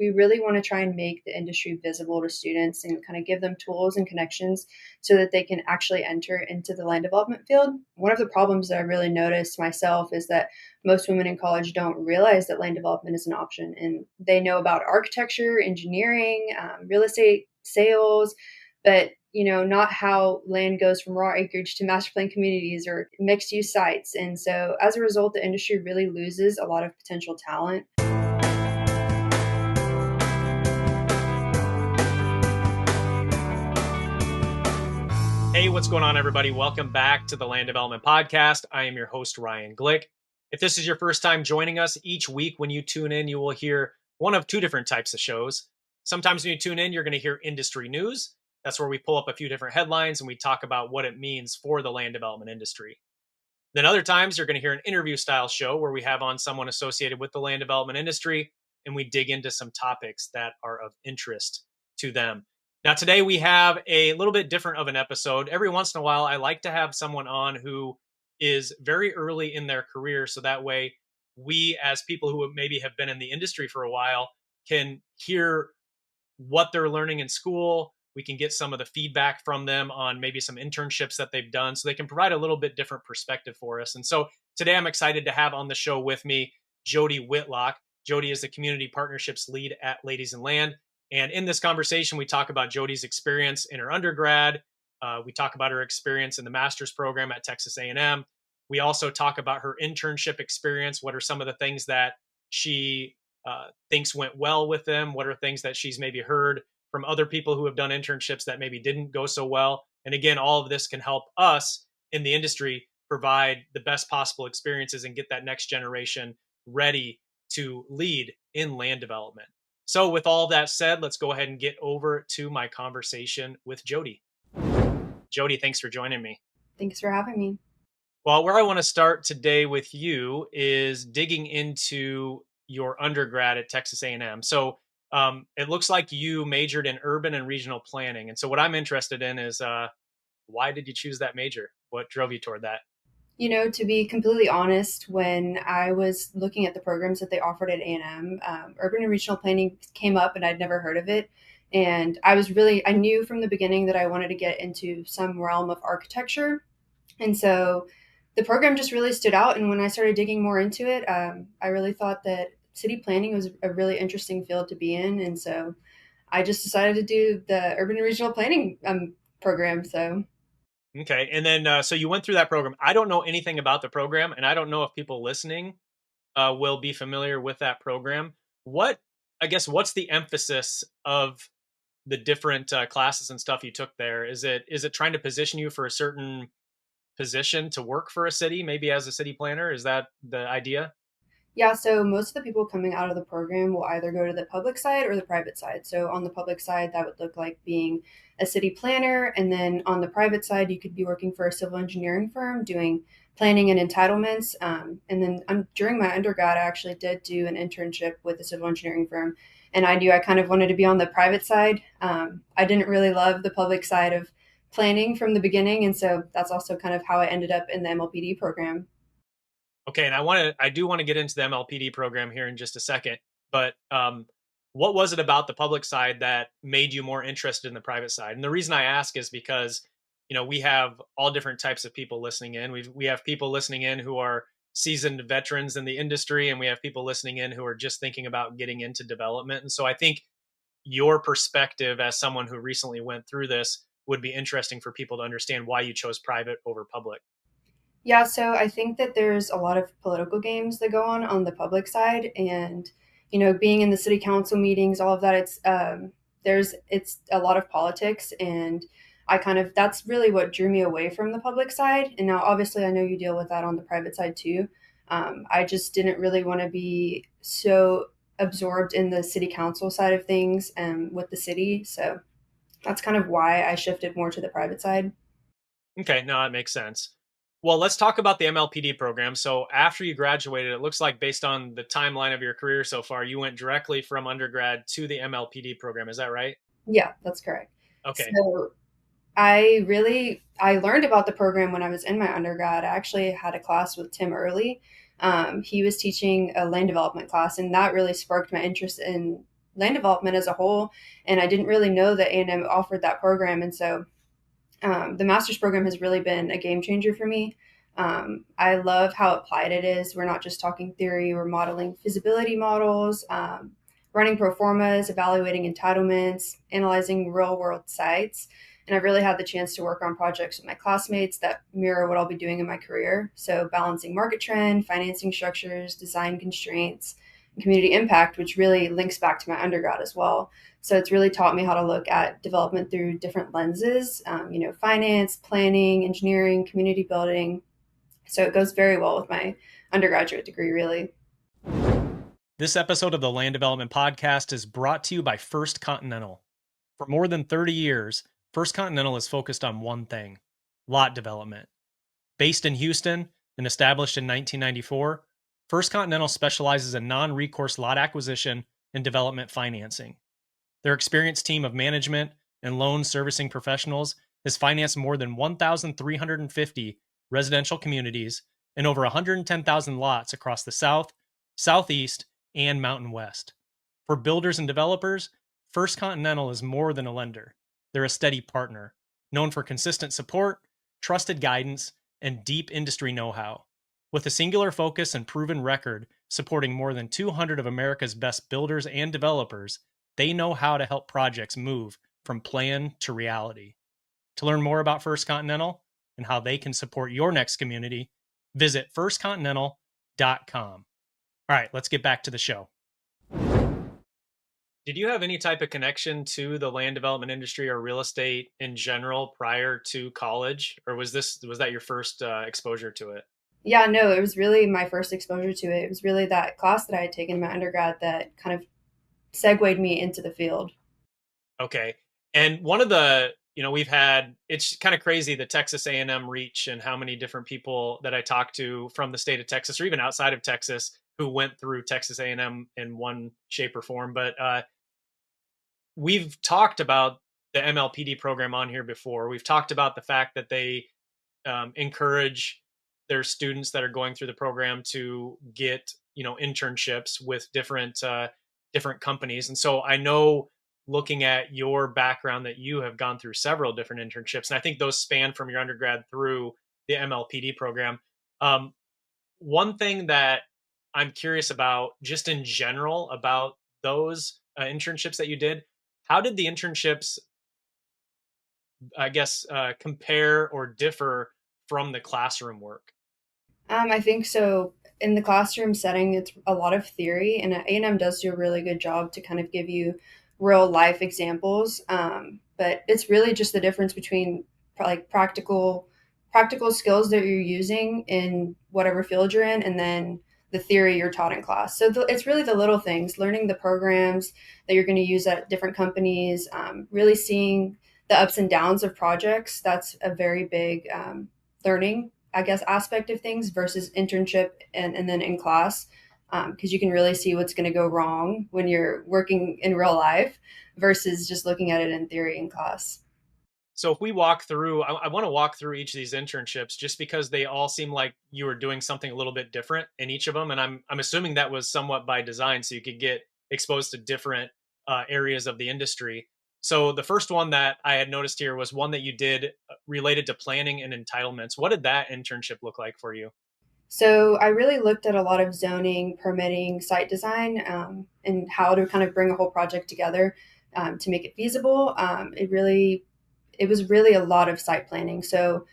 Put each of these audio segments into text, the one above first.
we really want to try and make the industry visible to students and kind of give them tools and connections so that they can actually enter into the land development field. One of the problems that I really noticed myself is that most women in college don't realize that land development is an option, and they know about architecture, engineering, real estate, sales, but not how land goes from raw acreage to master plan communities or mixed use sites. And so as a result, the industry really loses a lot of potential talent. Hey, what's going on, everybody? Welcome back to the Land Development Podcast. I am your host, Ryan Glick. If this is your first time joining us, each week when you tune in, you will hear one of two different types of shows. Sometimes when you tune in, you're going to hear industry news. That's where we pull up a few different headlines and we talk about what it means for the land development industry. Then other times, you're going to hear an interview style show where we have on someone associated with the land development industry and we dig into some topics that are of interest to them. Now, today we have a little bit different of an episode. Every once in a while, I like to have someone on who is very early in their career. So that way we, as people who maybe have been in the industry for a while, can hear what they're learning in school. We can get some of the feedback from them on maybe some internships that they've done, so they can provide a little bit different perspective for us. And so today I'm excited to have on the show with me Jody Whitlock. Jody is the community partnerships lead at Ladies in Land. And in this conversation, we talk about Jody's experience in her undergrad. We talk about her experience in the master's program at Texas A&M. We also talk about her internship experience. What are some of the things that she thinks went well with them? What are things that she's maybe heard from other people who have done internships that maybe didn't go so well? And again, all of this can help us in the industry provide the best possible experiences and get that next generation ready to lead in land development. So with all that said, let's go ahead and get over to my conversation with Jody. Jody, thanks for joining me. Thanks for having me. Well, where I want to start today with you is digging into your undergrad at Texas A&M. So it looks like you majored in urban and regional planning. And so what I'm interested in is why did you choose that major? What drove you toward that? To be completely honest, when I was looking at the programs that they offered at A&M, urban and regional planning came up and I'd never heard of it. And I knew from the beginning that I wanted to get into some realm of architecture. And so the program just really stood out. And when I started digging more into it, I really thought that city planning was a really interesting field to be in. And so I just decided to do the urban and regional planning program. So. Okay. And then, so you went through that program. I don't know anything about the program, and I don't know if people listening will be familiar with that program. What's the emphasis of the different classes and stuff you took there? Is it trying to position you for a certain position to work for a city, maybe as a city planner? Is that the idea? Yeah, so most of the people coming out of the program will either go to the public side or the private side. So on the public side, that would look like being a city planner. And then on the private side, you could be working for a civil engineering firm doing planning and entitlements. And then during my undergrad, I actually did do an internship with a civil engineering firm. And I knew I kind of wanted to be on the private side. I didn't really love the public side of planning from the beginning. And so that's also kind of how I ended up in the MLPD program. Okay, and I do want to get into the MLPD program here in just a second, but what was it about the public side that made you more interested in the private side? And the reason I ask is because, we have all different types of people listening in. We have people listening in who are seasoned veterans in the industry, and we have people listening in who are just thinking about getting into development. And so I think your perspective as someone who recently went through this would be interesting for people to understand why you chose private over public. Yeah, so I think that there's a lot of political games that go on the public side, and being in the city council meetings, all of that. It's a lot of politics, and that's really what drew me away from the public side. And now, obviously, I know you deal with that on the private side too. I just didn't really want to be so absorbed in the city council side of things with the city, so that's kind of why I shifted more to the private side. Okay, no, that makes sense. Well, let's talk about the MLPD program. So after you graduated, it looks like based on the timeline of your career so far, you went directly from undergrad to the MLPD program. Is that right? Yeah, that's correct. Okay. So I learned about the program when I was in my undergrad. I actually had a class with Tim Early. He was teaching a land development class, and that really sparked my interest in land development as a whole, and I didn't really know that A&M offered that program. And so the master's program has really been a game changer for me. I love how applied it is. We're not just talking theory, we're modeling feasibility models, running pro formas, evaluating entitlements, analyzing real world sites. And I've really had the chance to work on projects with my classmates that mirror what I'll be doing in my career. So, balancing market trend, financing structures, design constraints, and community impact, which really links back to my undergrad as well. So it's really taught me how to look at development through different lenses, finance, planning, engineering, community building. So it goes very well with my undergraduate degree, really. This episode of the Land Development Podcast is brought to you by First Continental. For more than 30 years, First Continental is focused on one thing: lot development. Based in Houston and established in 1994, First Continental specializes in non recourse lot acquisition and development financing. Their experienced team of management and loan servicing professionals has financed more than 1,350 residential communities and over 110,000 lots across the South, Southeast, and Mountain West. For builders and developers, First Continental is more than a lender. They're a steady partner, known for consistent support, trusted guidance, and deep industry know-how. With a singular focus and proven record supporting more than 200 of America's best builders and developers, they know how to help projects move from plan to reality. To learn more about First Continental and how they can support your next community, visit firstcontinental.com. All right, let's get back to the show. Did you have any type of connection to the land development industry or real estate in general prior to college, or was that your first exposure to it? Yeah, no, it was really my first exposure to it. It was really that class that I had taken in my undergrad that kind of segued me into the field. Okay. And one of the, we've had, it's kind of crazy, the Texas A&M reach and how many different people that I talked to from the state of Texas or even outside of Texas who went through Texas A&M in one shape or form. But we've talked about the MLPD program on here before. We've talked about the fact that they encourage their students that are going through the program to get, internships with different companies. And so I know, looking at your background, that you have gone through several different internships, and I think those span from your undergrad through the MLPD program. Um, One thing that I'm curious about, just in general, about those internships that you did, how did the internships, I guess, compare or differ from the classroom work? I think so. In the classroom setting, it's a lot of theory, and A&M does do a really good job to kind of give you real life examples. But it's really just the difference between like practical skills that you're using in whatever field you're in, and then the theory you're taught in class. So it's really the little things, learning the programs that you're going to use at different companies, really seeing the ups and downs of projects. That's a very big learning, I guess, aspect of things versus internship and then in class, because you can really see what's going to go wrong when you're working in real life versus just looking at it in theory in class. So if we walk through, I want to walk through each of these internships just because they all seem like you were doing something a little bit different in each of them, and I'm assuming that was somewhat by design, so you could get exposed to different areas of the industry. So the first one that I had noticed here was one that you did related to planning and entitlements. What did that internship look like for you? So I really looked at a lot of zoning, permitting, site design, and how to kind of bring a whole project together to make it feasible. It was really a lot of site planning. So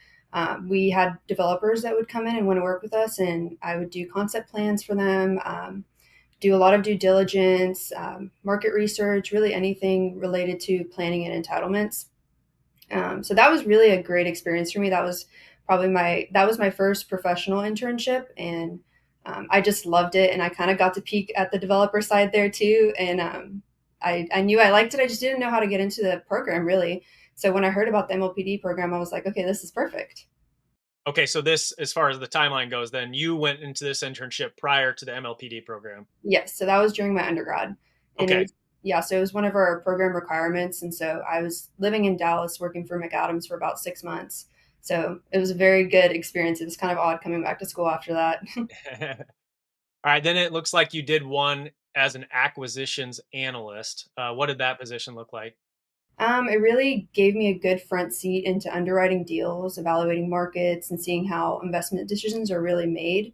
we had developers that would come in and want to work with us, and I would do concept plans for them, do a lot of due diligence, market research, really anything related to planning and entitlements. So that was really a great experience for me. That was my first professional internship, and I just loved it. And I kind of got to peek at the developer side there too. And I knew I liked it. I just didn't know how to get into the program really. So when I heard about the MLPD program, I was like, okay, this is perfect. Okay, so this, as far as the timeline goes, then you went into this internship prior to the MLPD program. Yes, so that was during my undergrad, and it Okay. was yeah, so it was one of our program requirements, and so I was living in Dallas, working for McAdams for about 6 months. So it was a very good experience. It was kind of odd coming back to school after that. All right, then it looks like you did one as an acquisitions analyst. What did that position look like? It really gave me a good front seat into underwriting deals, evaluating markets, and seeing how investment decisions are really made.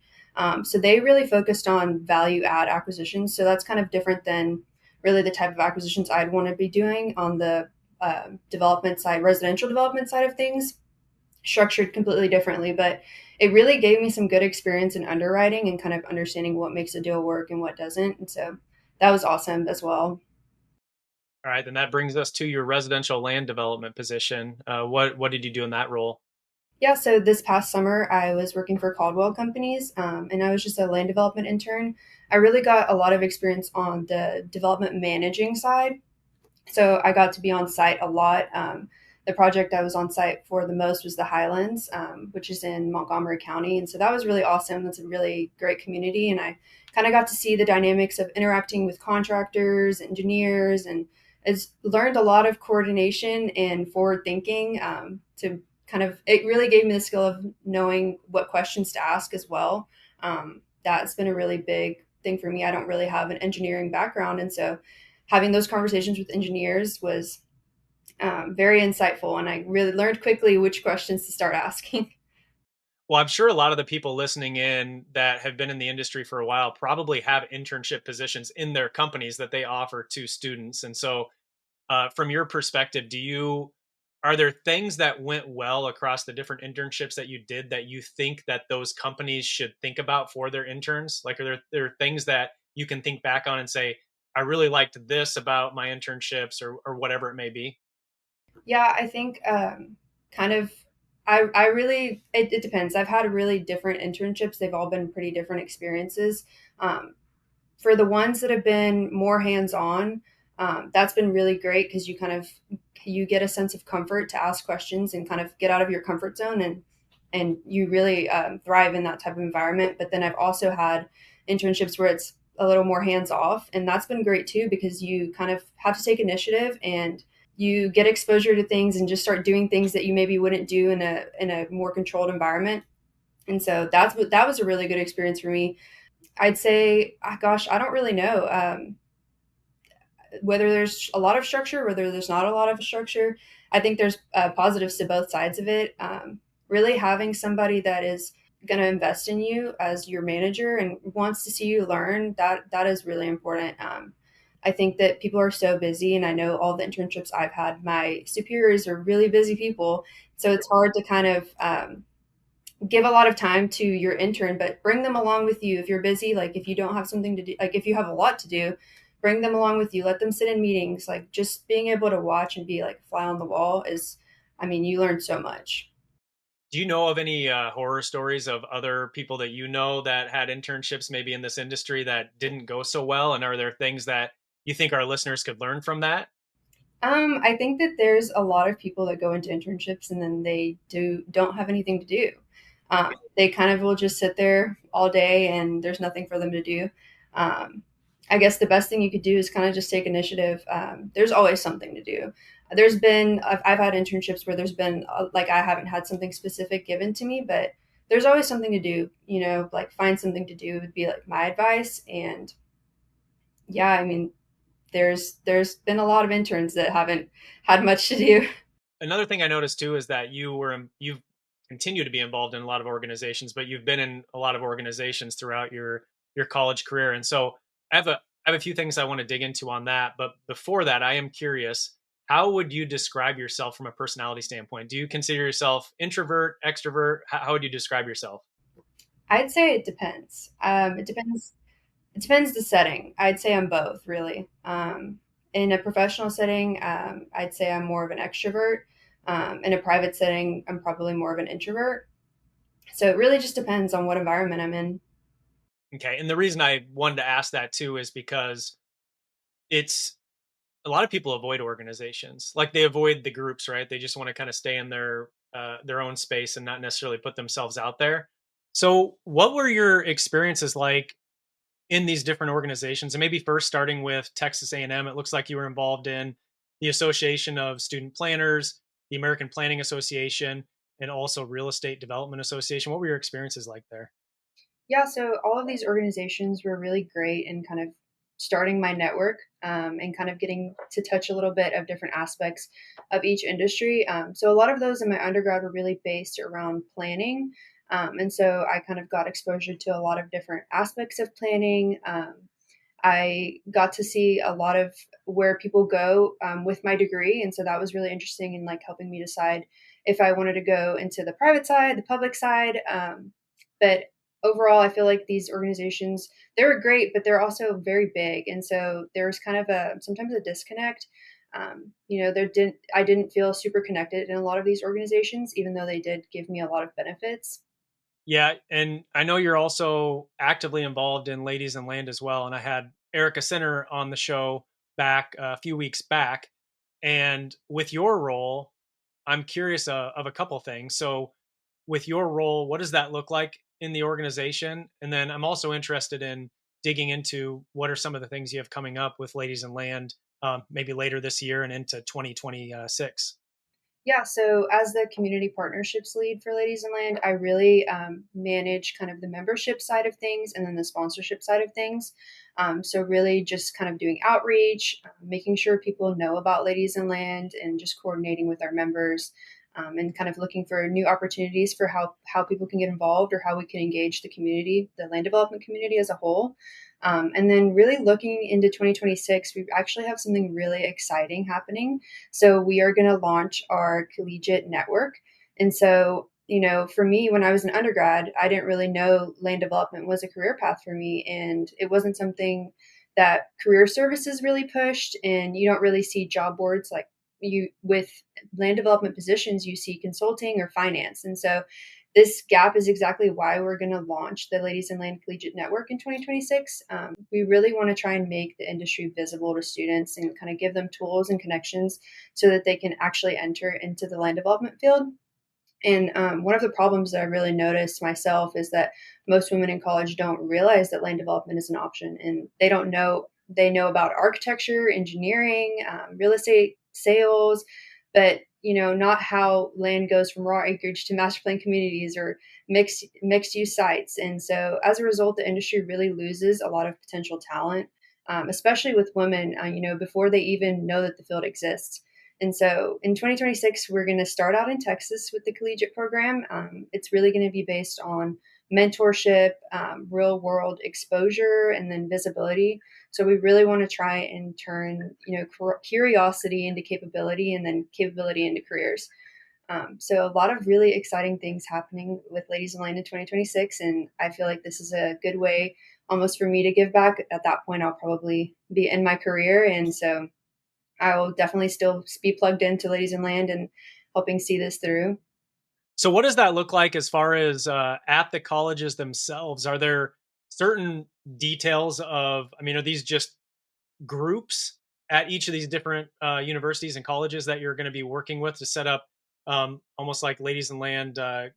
So they really focused on value add acquisitions. So that's kind of different than really the type of acquisitions I'd want to be doing on the development side, residential development side of things, structured completely differently. But it really gave me some good experience in underwriting and kind of understanding what makes a deal work and what doesn't. And so that was awesome as well. All right, then that brings us to your residential land development position. What did you do in that role? Yeah, so this past summer, I was working for Caldwell Companies, and I was just a land development intern. I really got a lot of experience on the development managing side. So I got to be on site a lot. The project I was on site for the most was the Highlands, which is in Montgomery County. And so that was really awesome. That's a really great community. And I kind of got to see the dynamics of interacting with contractors, engineers, and has learned a lot of coordination and forward thinking to kind of, it really gave me the skill of knowing what questions to ask as well. That's been a really big thing for me. I don't really have an engineering background. And so having those conversations with engineers was very insightful, and I really learned quickly which questions to start asking. Well, I'm sure a lot of the people listening in that have been in the industry for a while probably have internship positions in their companies that they offer to students. And so, from your perspective, do you are there things that went well across the different internships that you did that you think that those companies should think about for their interns? Like, are there things that you can think back on and say, I really liked this about my internships, or whatever it may be? Yeah, I think kind of. I really it depends. I've had really different internships. They've all been pretty different experiences. Um, for the ones that have been more hands-on, that's been really great because you get a sense of comfort to ask questions and kind of get out of your comfort zone, and you really thrive in that type of environment. But then I've also had internships where it's a little more hands-off, and that's been great too because you kind of have to take initiative and you get exposure to things and just start doing things that you maybe wouldn't do in a more controlled environment. And so that was a really good experience for me. I'd say, gosh, I don't really know whether there's a lot of structure, whether there's not a lot of structure. I think there's positives to both sides of it. Really having somebody that is going to invest in you as your manager and wants to see you learn, that is really important. I think that people are so busy, and I know all the internships I've had, my superiors are really busy people, so it's hard to kind of give a lot of time to your intern, but bring them along with you if you're busy. Like if you don't have something to do, like if you have a lot to do, bring them along with you. Let them sit in meetings. Like just being able to watch and be like a fly on the wall is, I mean, you learn so much. Do you know of any horror stories of other people that you know that had internships maybe in this industry that didn't go so well? And are there things that you think our listeners could learn from that? I think that there's a lot of people that go into internships and then they don't have anything to do. They kind of will just sit there all day and there's nothing for them to do. Um, I guess the best thing you could do is kind of just take initiative. There's always something to do. I've had internships where there's been like I haven't had something specific given to me, but there's always something to do. You know, like find something to do would be like my advice. And yeah, I mean, there's been a lot of interns that haven't had much to do. Another thing I noticed too is that you've continued to be involved in a lot of organizations, but you've been in a lot of organizations throughout your college career. And so I have a few things I want to dig into on that. But before that, I am curious, how would you describe yourself from a personality standpoint? Do you consider yourself introvert, extrovert? How would you describe yourself? I'd say it depends. It depends the setting. I'd say I'm both really. In a professional setting, I'd say I'm more of an extrovert. In a private setting, I'm probably more of an introvert. So it really just depends on what environment I'm in. Okay. And the reason I wanted to ask that too is because it's a lot of people avoid organizations. Like they avoid the groups, right? They just want to kind of stay in their own space and not necessarily put themselves out there. So, what were your experiences like in these different organizations? And maybe first starting with Texas A&M, it looks like you were involved in the Association of Student Planners, the American Planning Association, and also Real Estate Development Association. What were your experiences like there? Yeah, so all of these organizations were really great and kind of starting my network and kind of getting to touch a little bit of different aspects of each industry. So a lot of those in my undergrad were really based around planning. And so I kind of got exposure to a lot of different aspects of planning. I got to see a lot of where people go with my degree, and so that was really interesting in like helping me decide if I wanted to go into the private side, the public side. But overall, I feel like these organizations they were great, but they're also very big, and so there's kind of a sometimes a disconnect. I didn't feel super connected in a lot of these organizations, even though they did give me a lot of benefits. Yeah, and I know you're also actively involved in Ladies in Land as well. And I had Erica Sinner on the show back a few weeks back. And with your role, I'm curious of a couple things. So, with your role, what does that look like in the organization? And then I'm also interested in digging into what are some of the things you have coming up with Ladies in Land, maybe later this year and into 2026. Yeah, so as the community partnerships lead for Ladies in Land, I really manage kind of the membership side of things and then the sponsorship side of things. So, really just kind of doing outreach, making sure people know about Ladies in Land, and just coordinating with our members and kind of looking for new opportunities for how people can get involved or how we can engage the community, the land development community as a whole. And then, really looking into 2026, we actually have something really exciting happening. So we are going to launch our collegiate network. And so, for me, when I was an undergrad, I didn't really know land development was a career path for me. And it wasn't something that career services really pushed. And you don't really see job boards like you with land development positions, you see consulting or finance. And so this gap is exactly why we're going to launch the Ladies in Land Collegiate Network in 2026. We really want to try and make the industry visible to students and kind of give them tools and connections so that they can actually enter into the land development field. And one of the problems that I really noticed myself is that most women in college don't realize that land development is an option, and they don't know. They know about architecture, engineering, real estate, sales, but not how land goes from raw acreage to master plan communities or mixed use sites. And so, as a result, the industry really loses a lot of potential talent, especially with women. Before they even know that the field exists. And so in 2026, we're going to start out in Texas with the collegiate program. It's really going to be based on mentorship, real world exposure, and then visibility. So we really want to try and turn, curiosity into capability and then capability into careers. So a lot of really exciting things happening with Ladies in Land in 2026. And I feel like this is a good way almost for me to give back. At that point, I'll probably be in my career. And so I will definitely still be plugged into Ladies in Land and helping see this through. So, what does that look like as far as at the colleges themselves? Are there certain details of, I mean, are these just groups at each of these different universities and colleges that you're going to be working with to set up almost like Ladies in Land? I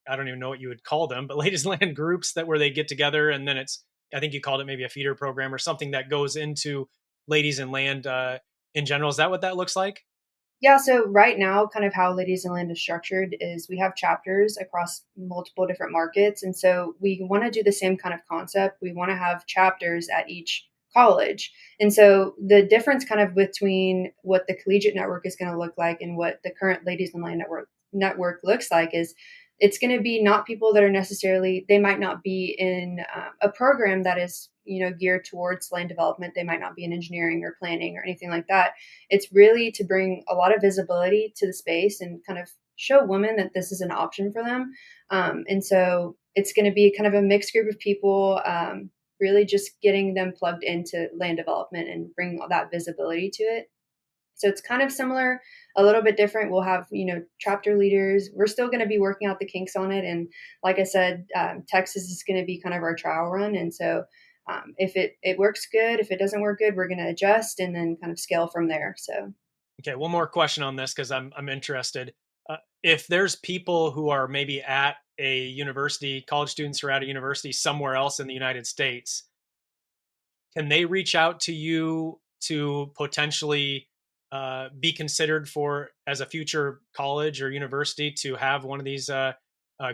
don't even know what you would call them, but Ladies in Land groups that where they get together and then it's, I think you called it maybe a feeder program or something that goes into Ladies in Land in general. Is that what that looks like? Yeah, so right now, kind of how Ladies in Land is structured is we have chapters across multiple different markets. And so we want to do the same kind of concept. We want to have chapters at each college. And so the difference kind of between what the collegiate network is going to look like and what the current Ladies in Land network looks like is it's going to be not people that are necessarily they might not be in a program that is geared towards land development. They might not be in engineering or planning or anything like that. It's really to bring a lot of visibility to the space and kind of show women that this is an option for them. And so it's going to be kind of a mixed group of people, really just getting them plugged into land development and bringing all that visibility to it. So it's kind of similar, a little bit different. We'll have, chapter leaders. We're still going to be working out the kinks on it. And like I said, Texas is going to be kind of our trial run. And so if it works good, if it doesn't work good, we're going to adjust and then kind of scale from there. So Okay, one more question on this because I'm interested. If there's people who are maybe at a university, college students who are at a university somewhere else in the United States, can they reach out to you to potentially be considered for as a future college or university to have one of these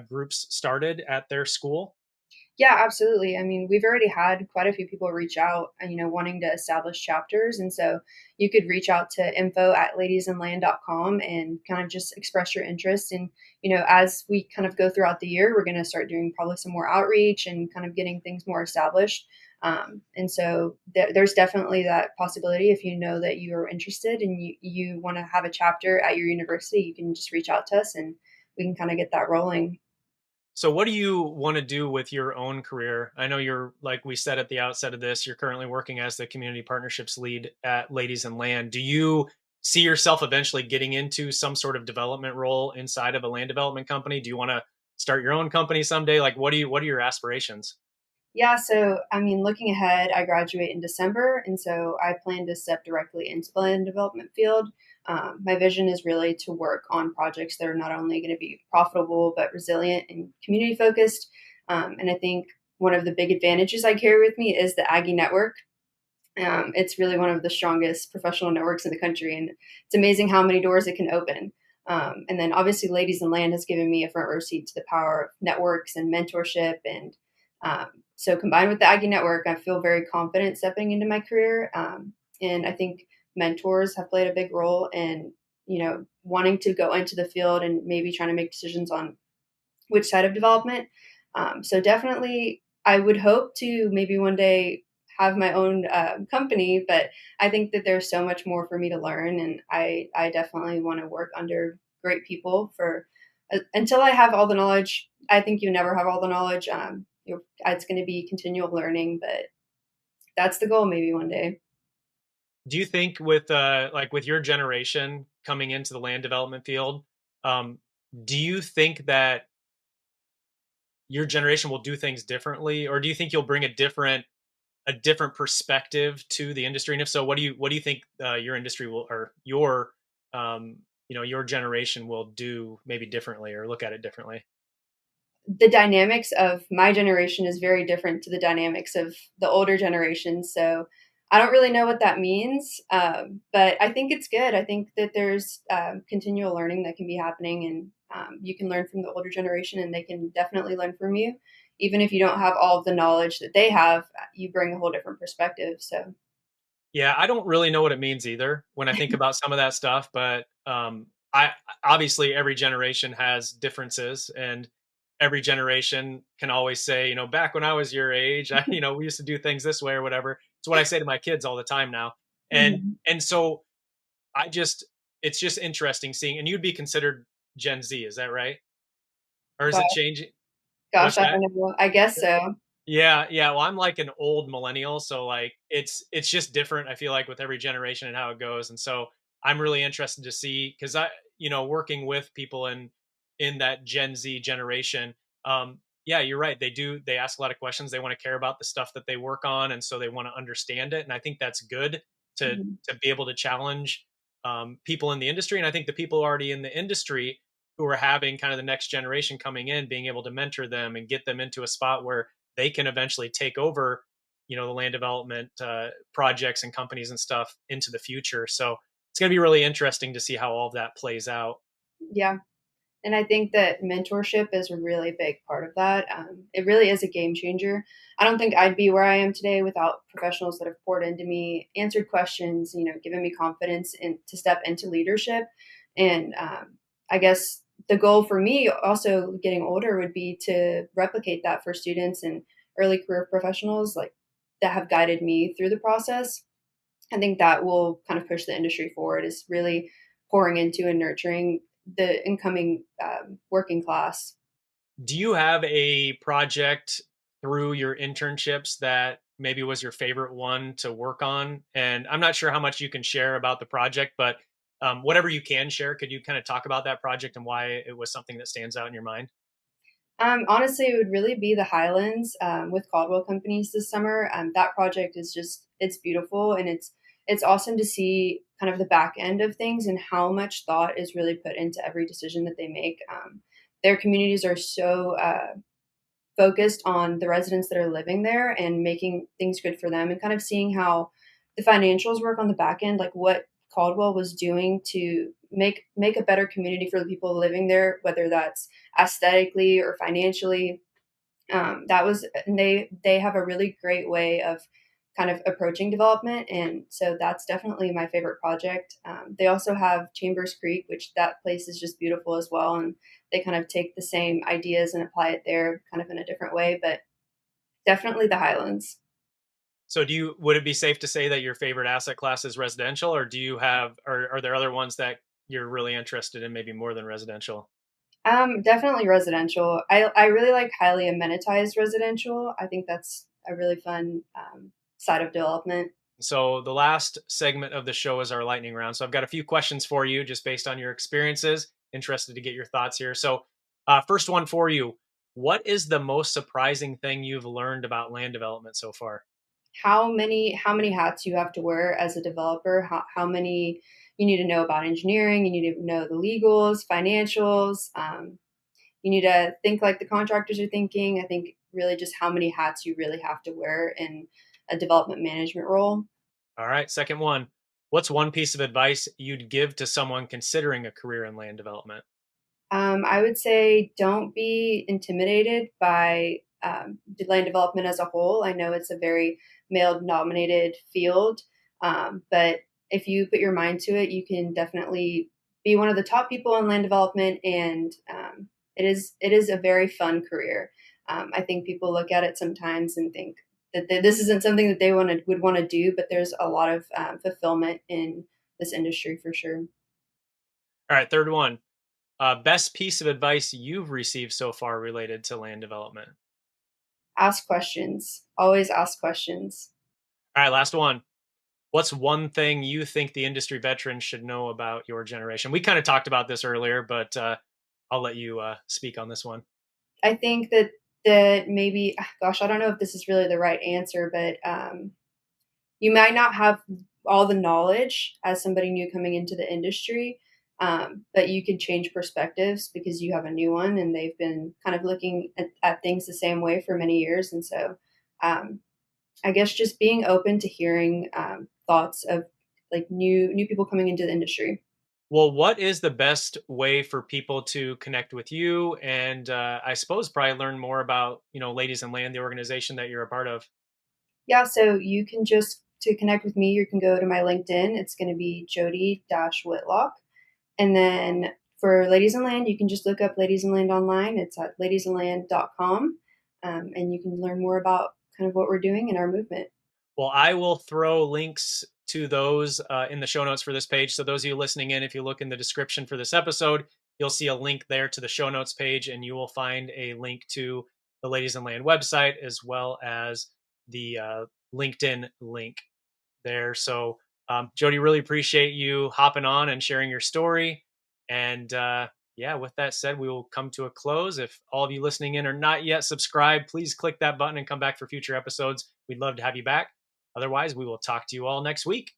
groups started at their school? Yeah, absolutely. I mean, we've already had quite a few people reach out, wanting to establish chapters. And so you could reach out to info@ladiesandland.com and kind of just express your interest. And, as we kind of go throughout the year, we're going to start doing probably some more outreach and kind of getting things more established. And so there's definitely that possibility. If you know that you are interested and you want to have a chapter at your university, you can just reach out to us and we can kind of get that rolling. So what do you want to do with your own career? I know you're, like we said at the outset of this, you're currently working as the community partnerships lead at Ladies and Land. Do you see yourself eventually getting into some sort of development role inside of a land development company? Do you want to start your own company someday? Like what are your aspirations? Yeah, so I mean, looking ahead, I graduate in December, and so I plan to step directly into the land development field. My vision is really to work on projects that are not only going to be profitable but resilient and community focused. And I think one of the big advantages I carry with me is the Aggie Network. It's really one of the strongest professional networks in the country, and it's amazing how many doors it can open. And then obviously, Ladies in Land has given me a front row seat to the power of networks and mentorship. And so, combined with the Aggie Network, I feel very confident stepping into my career. And I think mentors have played a big role in, wanting to go into the field and maybe trying to make decisions on which side of development. So definitely, I would hope to maybe one day have my own company, but I think that there's so much more for me to learn, and I definitely want to work under great people for until I have all the knowledge. I think you never have all the knowledge. It's going to be continual learning, but that's the goal. Maybe one day. Do you think with like with your generation coming into the land development field, um, do you think that your generation will do things differently, or do you think you'll bring a different perspective to the industry? And if so, what do you think your industry will, or your your generation will do maybe differently or look at it differently? The dynamics of my generation is very different to the dynamics of the older generation. So I don't really know what that means, but I think it's good. I think that there's continual learning that can be happening, and you can learn from the older generation, and they can definitely learn from you. Even if you don't have all of the knowledge that they have, you bring a whole different perspective. So, Yeah, I don't really know what it means either when I think about some of that stuff, but I obviously every generation has differences, and every generation can always say, back when I was your age, we used to do things this way or whatever. It's what I say to my kids all the time now, and mhm. and so I just it's just interesting seeing. And you'd be considered Gen Z, is that right? Or is it Gosh, changing? gosh, What's I that? don't know. I guess so. Yeah, yeah. Well, I'm like an old millennial, so like it's just different. I feel like with every generation and how it goes, and so I'm really interested to see because working with people in that Gen Z generation. Yeah, you're right. They do. They ask a lot of questions. They want to care about the stuff that they work on, and so they want to understand it. And I think that's good to Mhm. to be able to challenge people in the industry. And I think the people already in the industry who are having kind of the next generation coming in, being able to mentor them and get them into a spot where they can eventually take over the land development projects and companies and stuff into the future. So it's going to be really interesting to see how all of that plays out. Yeah. And I think that mentorship is a really big part of that. It really is a game changer. I don't think I'd be where I am today without professionals that have poured into me, answered questions, given me confidence to step into leadership. And I guess the goal for me, also getting older, would be to replicate that for students and early career professionals like that have guided me through the process. I think that will kind of push the industry forward, is really pouring into and nurturing the incoming working class. Do you have a project through your internships that maybe was your favorite one to work on? And I'm not sure how much you can share about the project, but whatever you can share, could you kind of talk about that project and why it was something that stands out in your mind? Honestly, it would really be the Highlands with Caldwell Companies this summer. That project is it's beautiful, and it's awesome to see kind of the back end of things and how much thought is really put into every decision that they make. Their communities are so focused on the residents that are living there and making things good for them, and kind of seeing how the financials work on the back end, like what Caldwell was doing to make a better community for the people living there, whether that's aesthetically or financially. That was and they have a really great way of kind of approaching development, and so that's definitely my favorite project. They also have Chambers Creek, which that place is just beautiful as well, and they kind of take the same ideas and apply it there, kind of in a different way. But definitely the Highlands. So would it be safe to say that your favorite asset class is residential, or do you have, or are there other ones that you're really interested in, maybe more than residential? Definitely residential. I really like highly amenitized residential. I think that's a really fun side of development. So the last segment of the show is our lightning round. So I've got a few questions for you, just based on your experiences. Interested to get your thoughts here. So, first one for you: what is the most surprising thing you've learned about land development so far? How many hats you have to wear as a developer, how many you need to know about engineering, you need to know the legals, financials, you need to think like the contractors are thinking. I think really just how many hats you really have to wear in a development management role. All right, second one: what's one piece of advice you'd give to someone considering a career in land development? I would say don't be intimidated by land development as a whole. I know it's a very male dominated field, but if you put your mind to it, you can definitely be one of the top people in land development, and it is a very fun career. I think people look at it sometimes and think that this isn't something that they would want to do, but there's a lot of fulfillment in this industry for sure. All right, third one: best piece of advice you've received so far related to land development. Ask questions. Always ask questions. All right, last one: what's one thing you think the industry veterans should know about your generation? We kind of talked about this earlier, but I'll let you speak on this one. I think that maybe, gosh, I don't know if this is really the right answer, but you might not have all the knowledge as somebody new coming into the industry, but you could change perspectives because you have a new one and they've been kind of looking at things the same way for many years. And so um, I guess just being open to hearing thoughts of like new people coming into the industry. Well, what is the best way for people to connect with you, and I suppose probably learn more about, Ladies in Land, the organization that you're a part of? Yeah, so you can just to connect with me, you can go to my LinkedIn. It's going to be Jody Whitlock. And then for Ladies in Land, you can just look up Ladies in Land online. It's at ladiesinland.com. And you can learn more about kind of what we're doing in our movement. Well, I will throw links to those in the show notes for this page. So, those of you listening in, if you look in the description for this episode, you'll see a link there to the show notes page, and you will find a link to the Ladies in Land website as well as the LinkedIn link there. So, Jody, really appreciate you hopping on and sharing your story. And yeah, with that said, we will come to a close. If all of you listening in are not yet subscribed, please click that button and come back for future episodes. We'd love to have you back. Otherwise, we will talk to you all next week.